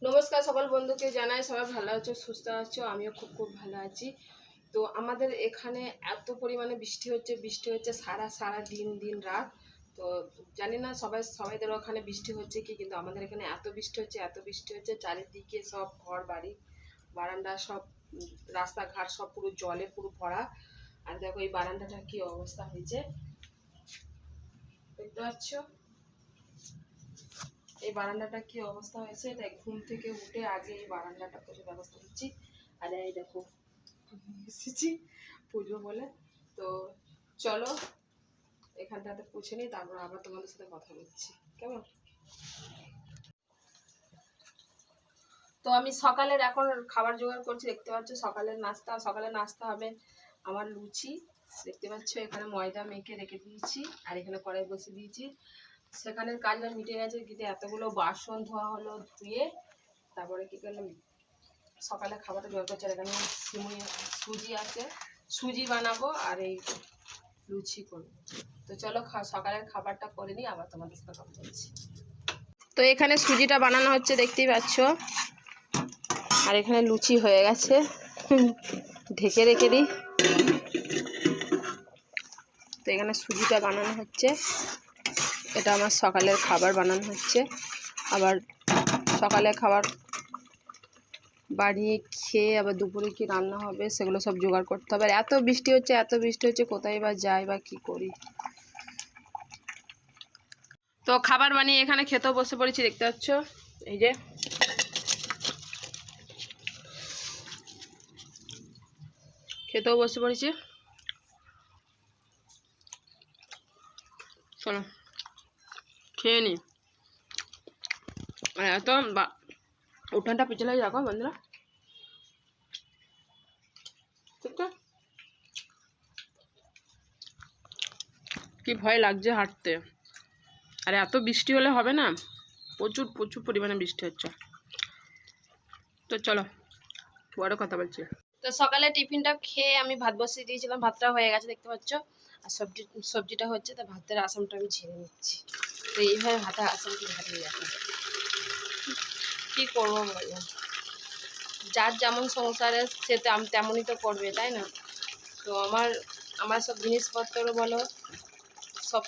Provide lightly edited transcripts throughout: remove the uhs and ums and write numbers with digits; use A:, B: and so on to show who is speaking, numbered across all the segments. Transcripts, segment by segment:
A: নমস্কার সকল বন্ধুকে জানাই সবাই ভালো আছো, সুস্থ আছো। আমিও খুব খুব ভালো আছি। তো আমাদের এখানে এত পরিমাণে বৃষ্টি হচ্ছে সারা সারা দিন দিন রাত। তো জানি না সবাইদের ওখানে বৃষ্টি হচ্ছে কি, কিন্তু আমাদের এখানে এত বৃষ্টি হচ্ছে চারিদিকে সব ঘর বাড়ি বারান্দা সব রাস্তাঘাট সব পুরো জলে পুরো ভরা। আর দেখো এই বারান্দাটা কি অবস্থা হয়েছে দেখতে পাচ্ছ। এই বারান্দাটা কি অবস্থা হয়েছে, তাই ঘুম থেকে উঠে আগে এই বারান্দাটা পুজোর ব্যবস্থা করছি। আর এই দেখো এসেছি পুজো বলে। তো চলো এখানটাতে পুছে নিই, তারপর আবার তোমাদের সাথে কথা বলছি, কেমন? তো আমি সকালের এখন খাবার জোগাড় করছি, দেখতে পাচ্ছ। সকালের নাস্তা হবে আমার লুচি। দেখতে পাচ্ছ এখানে ময়দা মেখে রেখে দিয়েছি, আর এখানে কড়াই বসে দিয়েছি। সেখানের কাজটা মিটে গেছে, কিন্তু এতগুলো বাসন ধোয়া হলো, ধুয়ে তারপরে কী করলাম, সকালে খাবারটা জোগাড় করছি। আর এখানে সুজি আছে, সুজি বানাবো আর এই লুচি করবো। তো চলো সকালের খাবারটা করে নিই, আবার তোমাদের সাথে কথা বলছি। তো এখানে সুজিটা বানানো হচ্ছে দেখতেই পাচ্ছ, আর এখানে লুচি হয়ে গেছে। ঢেকে রেখে দিই। তো এখানে সুজিটা বানানো হচ্ছে, এটা আমার সকালের খাবার বানানো হচ্ছে। আবার সকালে খাবার বানিয়ে খেয়ে আবার দুপুরে কি রান্না হবে সেগুলো সব জোগাড় করতে হবে। আর এত বৃষ্টি হচ্ছে কোথায় বা যাই বা কি করি। তো খাবার বানিয়ে এখানে খেতেও বসে পড়েছি, দেখতে পাচ্ছ। এই যে খেতেও বসে পড়েছি, চলো খেয়ে নি। এত উঠানটা পিছনে রাখো বন্ধুরা, ঠিক আছে। কি ভয় লাগছে হাঁটতে, আর এত বৃষ্টি হলে হবে না, প্রচুর প্রচুর পরিমাণে বৃষ্টি হচ্ছে। তো চলো বড় কথা বলছি। তো সকালে টিফিনটা খেয়ে আমি ভাত বসিয়ে দিয়েছিলাম, ভাতটা হয়ে গেছে দেখতে পাচ্ছ। আর সবজিটা হচ্ছে, তো ভাতের আসামটা আমি ছেড়ে নিচ্ছি। তো এইভাবে ভাতের আসামটি হারিয়ে যাবে, কি করবো বলো। যার যেমন সংসারে সে তেমনই তো করবে, তাই না? তো আমার সব জিনিসপত্র বলো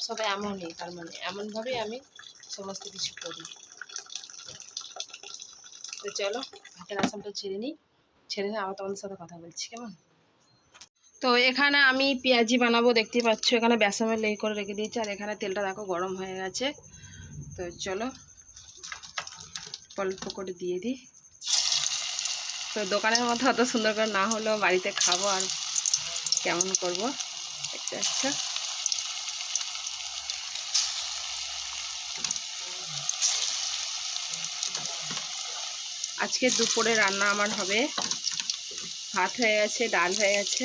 A: সবাই এমনই, তার মানে এমনভাবেই আমি সমস্ত কিছু করি। তো চলো ভাতের আসামটা ছেড়ে নিই, আবার তোমাদের সাথে কথা বলছি, কেমন? তো এখানে আমি পেঁয়াজি বানাবো, দেখতেই পাচ্ছ। এখানে বেসমের লেই করে রেখে দিয়েছি, আর এখানে তেলটা দেখো গরম হয়ে গেছে। তো চলো অল্প করে দিয়ে দিই। তো দোকানের মতো অত সুন্দর করে না হলেও বাড়িতে খাবো, আর কেমন করব দেখতে পাচ্ছ। আজকে দুপুরে রান্না আমার হবে, ভাত হয়ে গেছে, ডাল হয়ে গেছে,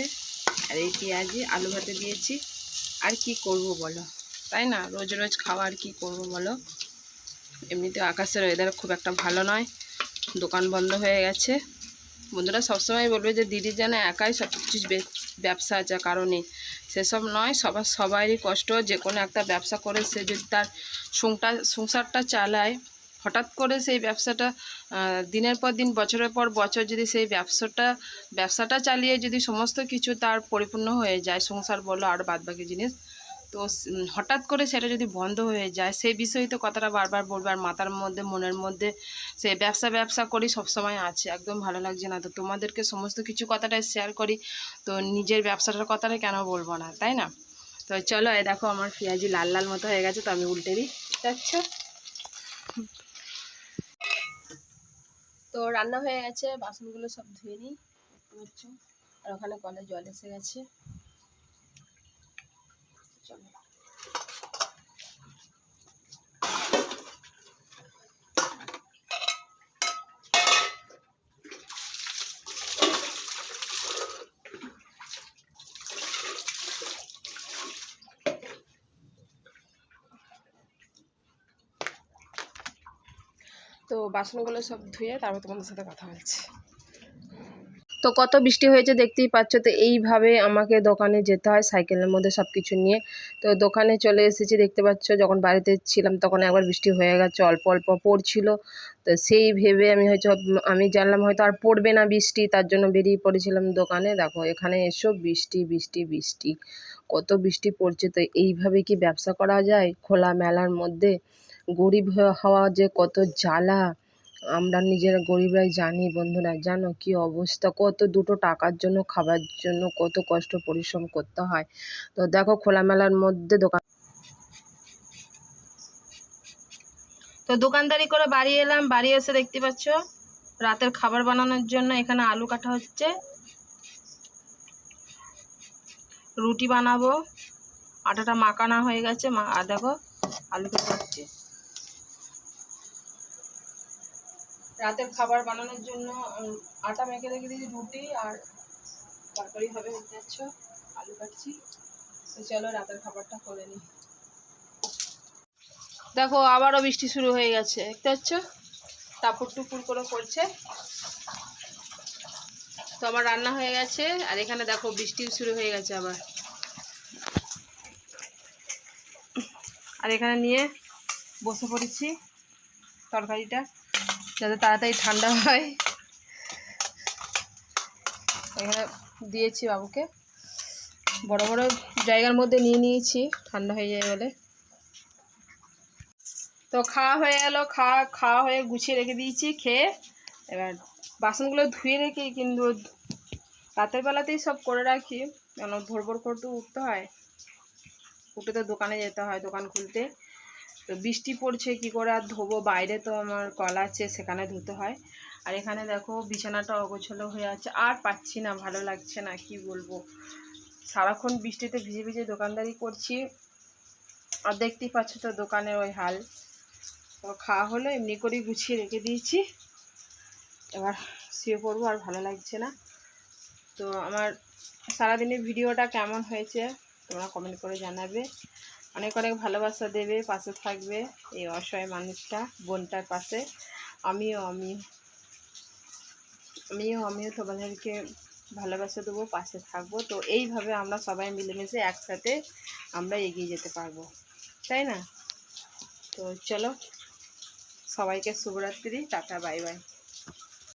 A: আর এই পেঁয়াজি আলু ভাতে দিয়েছি। আর কি করব বলো, তাই না? রোজ রোজ খাওয়া, আর কি করব বলো। এমনিতে আকাশের ওয়েদার খুব একটা ভালো নয়, দোকান বন্ধ হয়ে গেছে। বন্ধুরা সবসময় বলবে যে দিদি যেন একাই সব কিছু ব্যবসা আছে, কারণে সেসব নয়। সবারই কষ্ট, যে কোনো একটা ব্যবসা করে সে যদি তার সংসারটা চালায়, হঠাৎ করে সেই ব্যবসাটা দিনের পর দিন বছরের পর বছর যদি সেই ব্যবসাটা চালিয়ে যদি সমস্ত কিছু তার পরিপূর্ণ হয়ে যায়, সংসার বলো আর বাদবাকি জিনিস, তো হঠাৎ করে সেটা যদি বন্ধ হয়ে যায়, সেই বিষয়ে তো কথাটা বারবার বলবো। আর মাথার মধ্যে মনের মধ্যে সে ব্যবসা করি সবসময় আছে, একদম ভালো লাগছে না। তো তোমাদেরকে সমস্ত কিছু কথাটাই শেয়ার করি, তো নিজের ব্যবসাটার কথাটা কেন বলবো না, তাই না? তো চলো, এই দেখো আমার পেঁয়াজি লাল লাল মতো হয়ে গেছে, তো আমি উল্টে দিই। আচ্ছা, তো রান্না হয়ে গেছে, বাসনগুলো সব ধুয়ে নিই, বুঝছো। আর ওখানে কলে জল এসে গেছে, চলো। তো বাসনগুলো সব ধুয়ে তারপর তোমাদের সাথে কথা বলছি। তো কত বৃষ্টি হয়েছে দেখতেই পাচ্ছ। তো এইভাবে আমাকে দোকানে যেতে হয় সাইকেলের মধ্যে সব কিছু নিয়ে। তো দোকানে চলে এসেছি, দেখতে পাচ্ছ। যখন বাড়িতে ছিলাম তখন একবার বৃষ্টি হয়ে গেছে, অল্প অল্প পড়ছিল। তো সেই ভেবে আমি জানলাম হয়তো আর পড়বে না বৃষ্টি, তার জন্য বেরিয়ে পড়েছিলাম দোকানে। দেখো এখানে এসো বৃষ্টি বৃষ্টি বৃষ্টি, কত বৃষ্টি পড়ছে। তো এইভাবে কি ব্যবসা করা যায় খোলা মেলার মধ্যে? গরিব হওয়া যে কত জ্বালা, আমরা নিজেরা গরিবরাই জানি। বন্ধুরা জানো কি অবস্থা, কত দুটো টাকার জন্য খাবার জন্য কত কষ্ট পরিশ্রম করতে হয়। তো দেখো খোলামেলার মধ্যে দোকানদারি করে বাড়ি এলাম। বাড়ি এসে দেখতে পাচ্ছ রাতের খাবার বানানোর জন্য এখানে আলু কাটা হচ্ছে, রুটি বানাবো। আটাটা মাখানো হয়ে গেছে, আর দেখো আলু কাটা হচ্ছে। রাতের খাবার বানানোর জন্য আটা মেখে রেখে দিয়েছি, রুটি আর তরকারি হবে। দেখতে পাচ্ছ আলু কাটছি। তো চলো রাতের খাবারটা করে নিই। দেখো আবারও বৃষ্টি শুরু হয়ে গেছে, দেখতে পাচ্ছ টাপুর টুপুর করে পড়ছে। তো আমার রান্না হয়ে গেছে, আর এখানে দেখো বৃষ্টিও শুরু হয়ে গেছে আবার। আর এখানে নিয়ে বসে পড়েছি তরকারিটা, যাতে তাড়াতাড়ি ঠান্ডা হয়। এখানে দিয়েছি বাবুকে, বড় বড় জায়গার মধ্যে নিয়ে নিয়েছি ঠান্ডা হয়ে যায় বলে। তো খাওয়া হয়ে গেল, খাওয়া হয়ে গুছিয়ে রেখে দিয়েছি খেয়ে। এবার বাসনগুলো ধুয়ে রেখে কিন্তু রাতের বেলাতেই সব করে রাখি, কেন ভোর ভোর করে তো উঠতে হয়, উঠে তো দোকানে যেতে হয়, দোকান খুলতে। তো বৃষ্টি পড়ছে কি করে আর ধোবো, বাইরে তো আমার কল আছে সেখানে ধুতে হয়। আর এখানে দেখো বিছানাটা অগোছালো হয়ে আছে, আর পাচ্ছি না, ভালো লাগছে না, কি বলবো। সারাক্ষণ বৃষ্টিতে ভিজে ভিজে দোকানদারি করছি, আর দেখতেই পাচ্ছ তো দোকানের ওই হাল। তো খাওয়া হলো, এমনি করেই গুছিয়ে রেখে দিয়েছি। এবার শুয়ে পড়বো, আর ভালো লাগছে না। তো আমার সারাদিনের ভিডিওটা কেমন হয়েছে তোমরা কমেন্ট করে জানাবে। অনেক অনেক ভালোবাসা দেবে, পাশে থাকবে এই অসহায় মানুষটা, বোনটার পাশে। আমিও তোমাদেরকে ভালোবাসা দেবো, পাশে থাকবো। তো এইভাবে আমরা সবাই মিলেমিশে একসাথে আমরা এগিয়ে যেতে পারবো, তাই না? তো চলো, সবাইকে শুভরাত্রি, টাটা, বাই বাই।